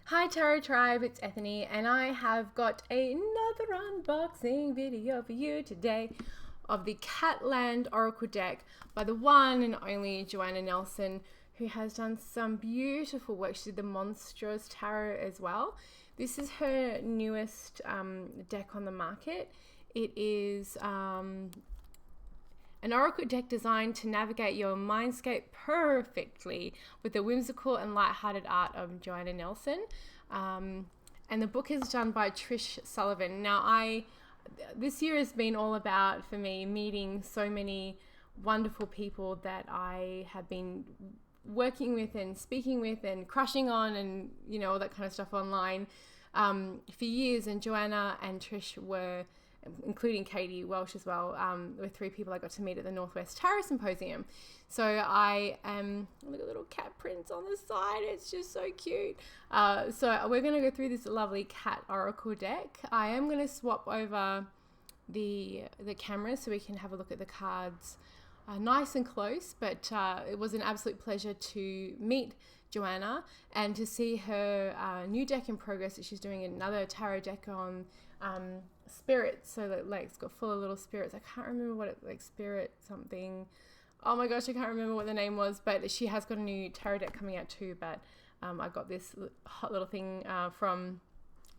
Hi Tarot Tribe, it's Ethany and I have got another unboxing video for you today of the Catland Oracle deck by the one and only Joanna Nelson, who has done some beautiful work. She did the Monstrous Tarot as well. This is her newest deck on the market. It is an oracle deck designed to navigate your mindscape perfectly with the whimsical and light-hearted art of Joanna Nelson. And the book is done by Trish Sullivan. Now, this year has been all about, for me, meeting so many wonderful people that I have been working with and speaking with and crushing on and, you know, all that kind of stuff online for years. And Joanna and Trish were, including Katie Welsh as well, were three people I got to meet at the Northwest Tarot Symposium. So I am, look at little cat prints on the side, it's just so cute. So we're going to go through this lovely cat oracle deck. I am going to swap over the camera so we can have a look at the cards nice and close, but it was an absolute pleasure to meet Joanna and to see her new deck in progress that she's doing, another tarot deck on spirits. So that, like, it's got full of little spirits. I can't remember what it, like, spirit something. Oh my gosh, I can't remember what the name was, but she has got a new tarot deck coming out too. But I got this hot little thing from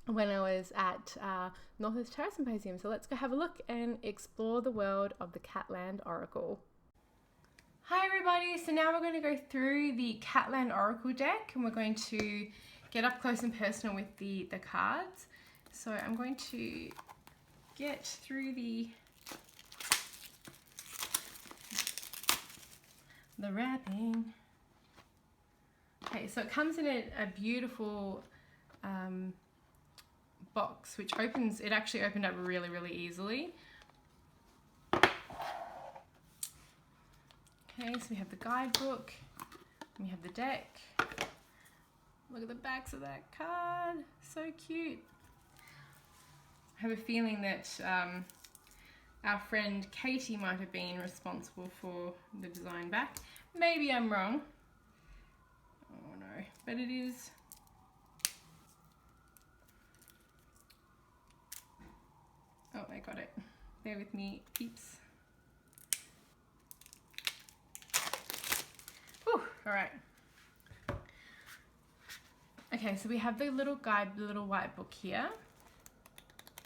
when I was at Northwest Tarot Symposium. So let's go have a look and explore the world of the Catland Oracle. Hi everybody, so now we're going to go through the Catland Oracle deck and we're going to get up close and personal with the cards. So I'm going to get through the wrapping. Okay, so it comes in a beautiful box which opens, it actually opened up really easily. Okay, so we have the guidebook, we have the deck. Look at the backs of that card, so cute. I have a feeling that our friend Katie might have been responsible for the design back. Maybe I'm wrong. Oh no, but it is. Oh, I got it. Bear with me, peeps. All right. Okay, so we have the little guide, the little white book here.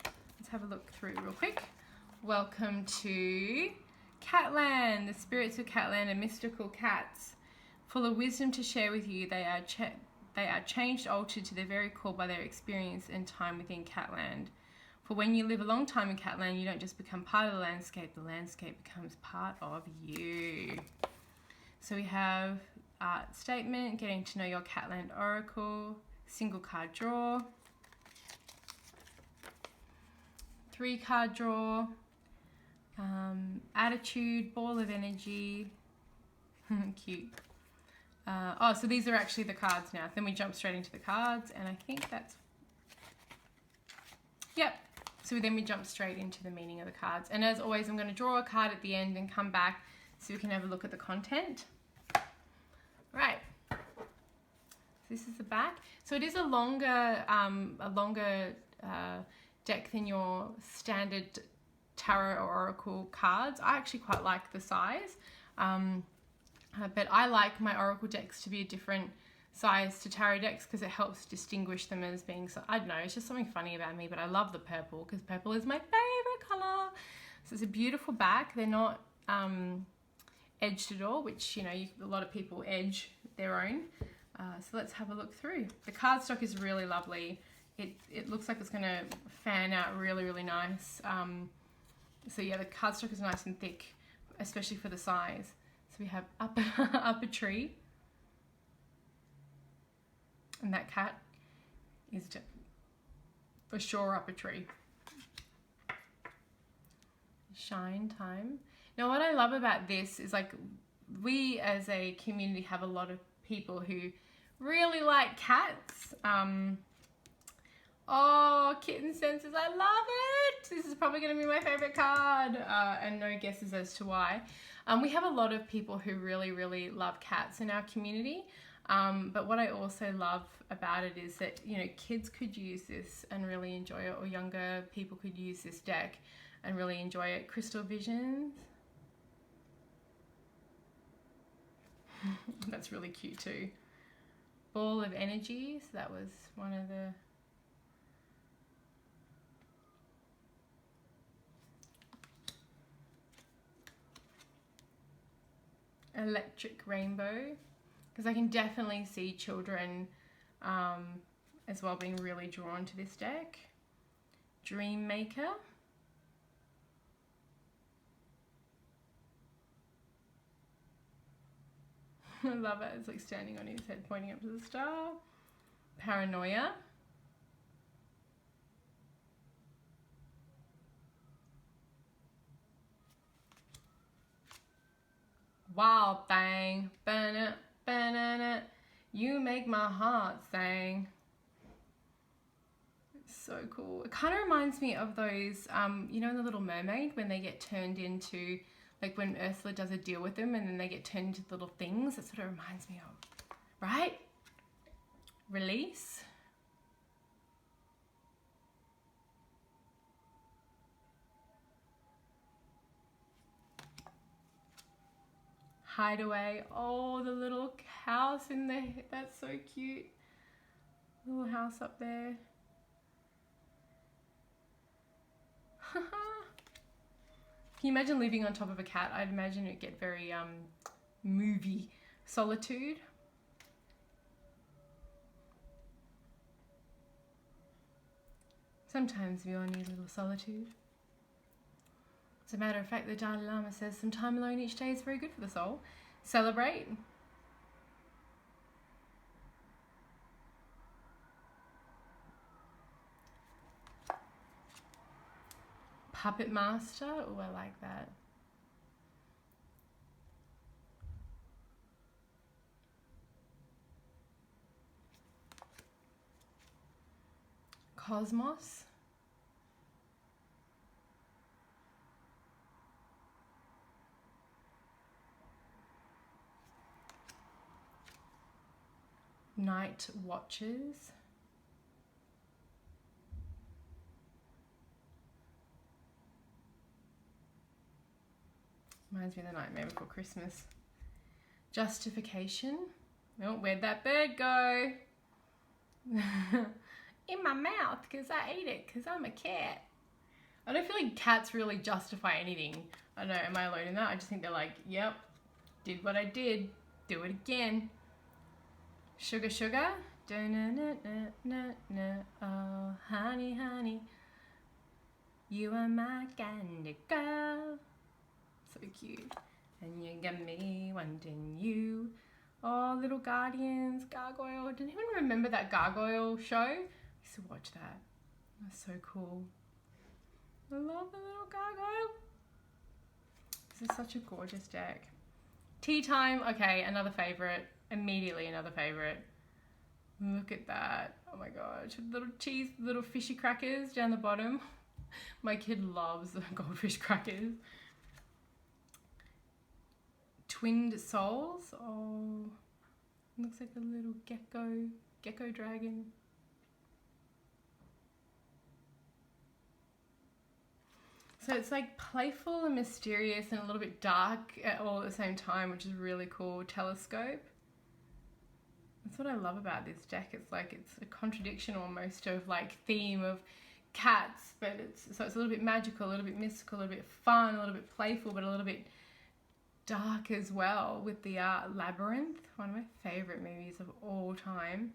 Let's have a look through real quick. Welcome to Catland. The spirits of Catland are mystical cats, full of wisdom to share with you. They are changed, altered to their very core by their experience and time within Catland. For when you live a long time in Catland, you don't just become part of the landscape becomes part of you. So we have art statement, getting to know your Catland Oracle, single card draw, 3-card draw, attitude, ball of energy, cute. Oh, so these are actually the cards now. Then we jump straight into the cards, and I think that's, yep. So then we jump straight into the meaning of the cards. And as always, I'm going to draw a card at the end and come back so we can have a look at the content. Right, so this is the back. So it is a longer deck than your standard tarot or oracle cards. I actually quite like the size, but I like my oracle decks to be a different size to tarot decks because it helps distinguish them as being, so I don't know, it's just something funny about me, but I love the purple because purple is my favorite color. So it's a beautiful back. They're not edged at all, which, you know, a lot of people edge their own. So let's have a look through. The cardstock is really lovely. It looks like it's going to fan out really nice. So yeah, the cardstock is nice and thick, especially for the size. So we have up a tree, and that cat is for sure up a tree. Shine time. Now, what I love about this is, like, we as a community have a lot of people who really like cats. Oh, kitten senses, I love it. This is probably going to be my favorite card, and no guesses as to why. We have a lot of people who really love cats in our community. But what I also love about it is that, you know, kids could use this and really enjoy it, or younger people could use this deck and really enjoy it. Crystal Visions. That's really cute too. Ball of Energies. That was one of the... Electric Rainbow, because I can definitely see children as well being really drawn to this deck. Dream Maker. I love it. It's like standing on his head pointing up to the star. Paranoia. Wild Thing. Banana, banana. You make my heart sing. It's so cool. It kind of reminds me of those, you know, in The Little Mermaid, when they get turned into, like when Ursula does a deal with them and then they get turned into little things. That's what it reminds me of. Right? Release. Hideaway. Oh, the little house in there. That's so cute. Little house up there. Can you imagine living on top of a cat? I'd imagine it'd get very movie. Solitude. Sometimes we all need a little solitude. As a matter of fact, the Dalai Lama says some time alone each day is very good for the soul. Celebrate. Puppet Master. Oh, I like that. Cosmos. Night Watches. Reminds me of The Nightmare Before Christmas. Justification. Oh, where'd that bird go? In my mouth, because I ate it, because I'm a cat. I don't feel like cats really justify anything. I don't know, am I alone in that? I just think they're like, yep, did what I did, do it again. Sugar, sugar. Oh, honey, honey, you are my candy girl. So cute. And you got me wanting you. Oh, Little Guardians, Gargoyle. Didn't even remember that Gargoyle show. I used to watch that. That's so cool. I love the Little Gargoyle. This is such a gorgeous deck. Tea Time. Okay, another favorite. Immediately another favorite. Look at that. Oh my gosh. Little cheese, little fishy crackers down the bottom. My kid loves goldfish crackers. Twinned Souls. Oh, looks like a little gecko dragon. So it's like playful and mysterious and a little bit dark all at the same time, which is really cool. Telescope. That's what I love about this deck. It's like it's a contradiction almost of like theme of cats, but it's a little bit magical, a little bit mystical, a little bit fun, a little bit playful, but a little bit dark as well with the Labyrinth, one of my favorite movies of all time.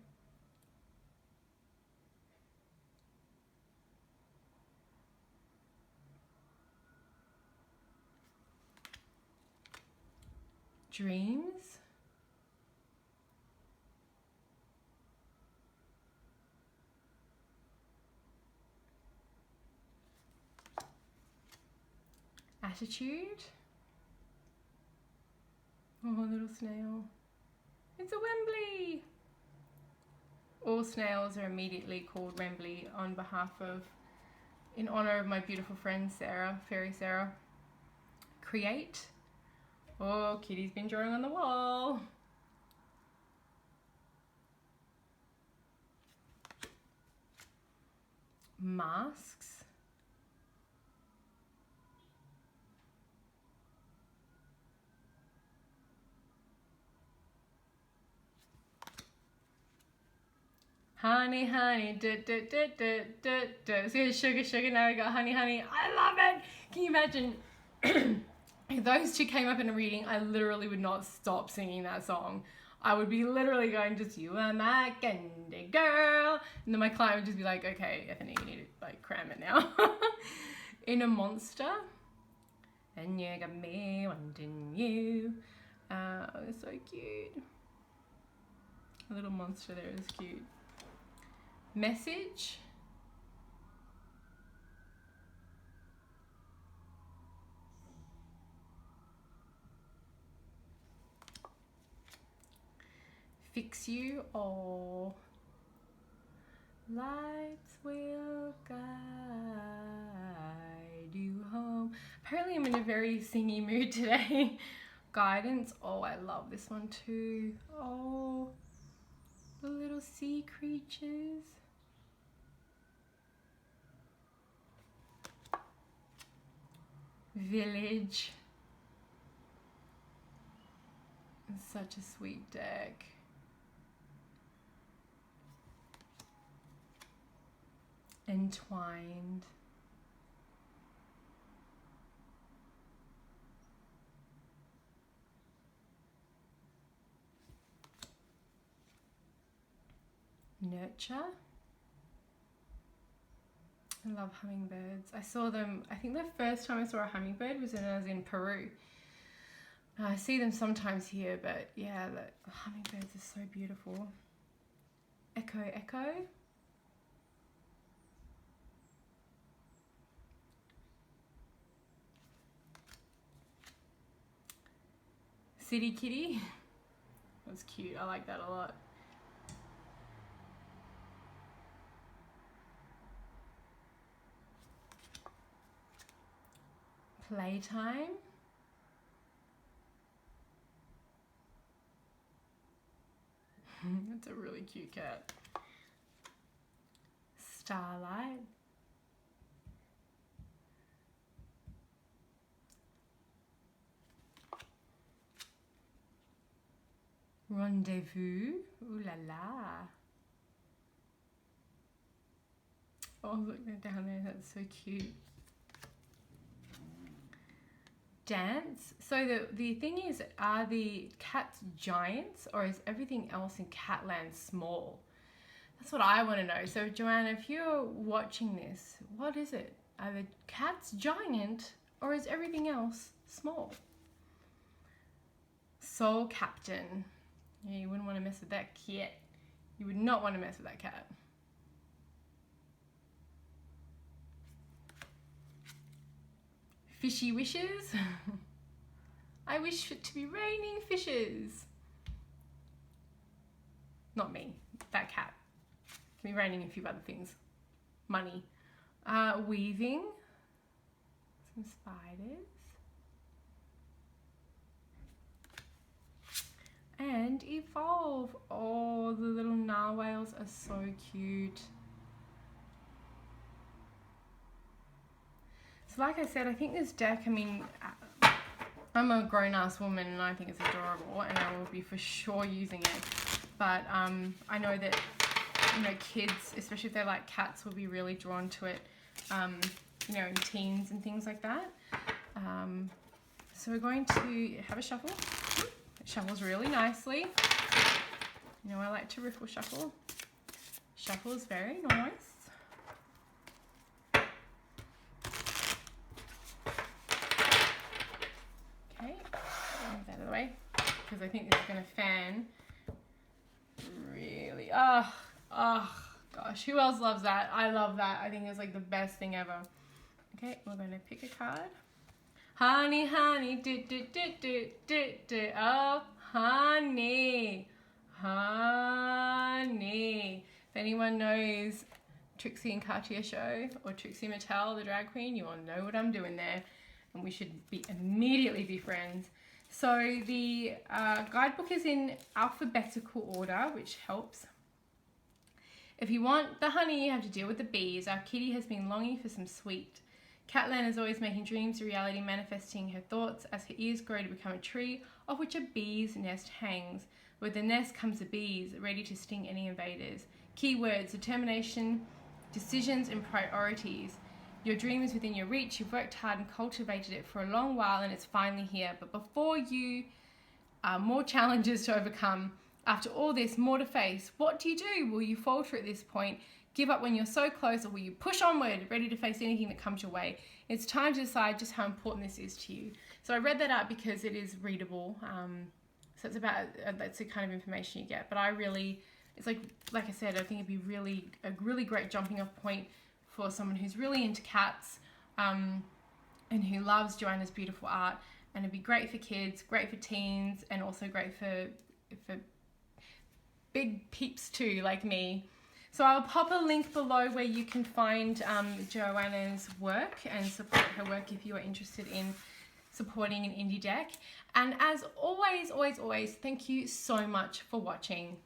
Dreams. Attitude. Oh, little snail. It's a Wembley. All snails are immediately called Wembley in honor of my beautiful friend Sarah, Fairy Sarah. Create. Oh, Kitty's been drawing on the wall. masks. Honey, honey, So sugar, sugar, now we got honey, honey. I love it. Can you imagine if those two came up in a reading, I literally would not stop singing that song. I would be literally going, just you are my candy girl. And then my client would just be like, okay, Ethany, you need to like cram it now. In a monster. And you got me wanting you. It's so cute. A little monster there is cute. Message. Fix you, or lights will guide you home. Apparently I'm in a very singy mood today. Guidance. Oh, I love this one too. Oh, the little sea creatures. Village. It's such a sweet deck. Entwined. Nurture. I love hummingbirds. I saw them, I think the first time I saw a hummingbird was when I was in Peru. I see them sometimes here, but yeah, the hummingbirds are so beautiful. Echo, echo. City kitty. That's cute. I like that a lot. Playtime. That's a really cute cat. Starlight. Rendezvous. Ooh la la. Oh, look, they're down there. That's so cute. Dance. So the thing is, are the cats giants, or is everything else in Catland small? That's what I want to know. So Joanna, if you're watching this, what is it? Are the cats giant, or is everything else small? Soul Captain. Yeah, you wouldn't want to mess with that cat. You would not want to mess with that cat. Fishy Wishes. I wish it to be raining fishes. Not me, that cat. It can be raining a few other things. Money. Weaving. Some spiders. And evolve. Oh, the little narwhals are so cute. So like I said, I think this deck, I mean, I'm a grown-ass woman and I think it's adorable and I will be for sure using it. But I know that, you know, kids, especially if they like cats, will be really drawn to it, you know, in teens and things like that. So we're going to have a shuffle. It shuffles really nicely. You know, I like to riffle shuffle. Shuffle is very nice. Out of the way, because I think this is going to fan really. Oh gosh, who else loves that? I love that. I think it's like the best thing ever. Okay, we're going to pick a card. Honey, honey, oh, honey, honey. If anyone knows Trixie and Cartier show, or Trixie Mattel, the drag queen, you all know what I'm doing there, and we should immediately be friends. So the guidebook is in alphabetical order, which helps. If you want the honey, you have to deal with the bees. Our kitty has been longing for some sweet. Catland is always making dreams a reality, manifesting her thoughts as her ears grow to become a tree of which a bee's nest hangs. With the nest comes the bees, ready to sting any invaders. Keywords: determination, decisions, and priorities. Your dream is within your reach. You've worked hard and cultivated it for a long while, and it's finally here. But before you, more challenges to overcome. After all this, more to face. What do? Will you falter at this point? Give up when you're so close, or will you push onward, ready to face anything that comes your way? It's time to decide just how important this is to you. So I read that out because it is readable. So it's about, that's the kind of information you get. But I really, it's like I said, I think it'd be a really great jumping off point for someone who's really into cats and who loves Joanna's beautiful art. And it'd be great for kids, great for teens, and also great for big peeps too, like me. So I'll pop a link below where you can find Joanna's work and support her work if you are interested in supporting an indie deck. And as always, thank you so much for watching.